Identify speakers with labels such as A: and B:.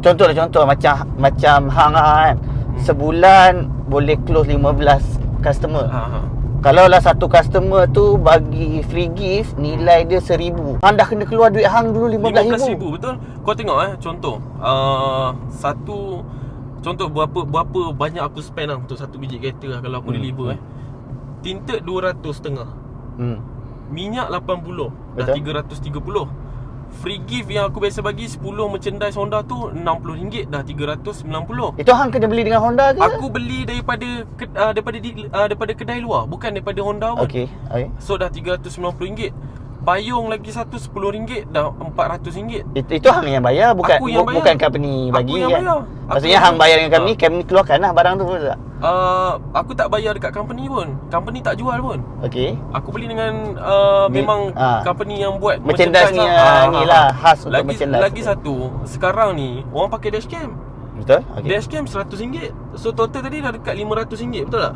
A: Contoh macam hang kan. Sebulan boleh close 15 customer. Kalau lah satu customer tu bagi free gift, nilai dia 1,000. Hang dah kena keluar duit hang dulu 15,000.
B: Betul. Kau tengok contoh contoh berapa banyak aku spend lah untuk satu biji kereta lah kalau aku deliver Tinted 200.5. Minyak 80, dah 330. Free gift yang aku biasa bagi 10 merchandise Honda tu RM60, dah 390.
A: Itu hang kena beli dengan Honda ke?
B: Aku beli daripada kedai luar, bukan daripada Honda pun.
A: Okey.
B: So dah RM390. Payung lagi satu RM10, dah RM400.
A: Itu hang yang bayar, bukan
B: Aku yang bayar.
A: bukan company bagi
B: Aku yang
A: kan.
B: bayar.
A: Maksudnya hang bayar dengan company, company keluarkan lah barang tu betul tak?
B: Aku tak bayar dekat company pun. Company tak jual pun.
A: Okey.
B: Aku beli dengan memang company yang buat
A: merchandise ni lah khas untuk merchandise.
B: Lagi satu, sekarang ni orang pakai dashcam.
A: Betul?
B: Dashcam RM100. So total tadi dah dekat RM500, betul tak?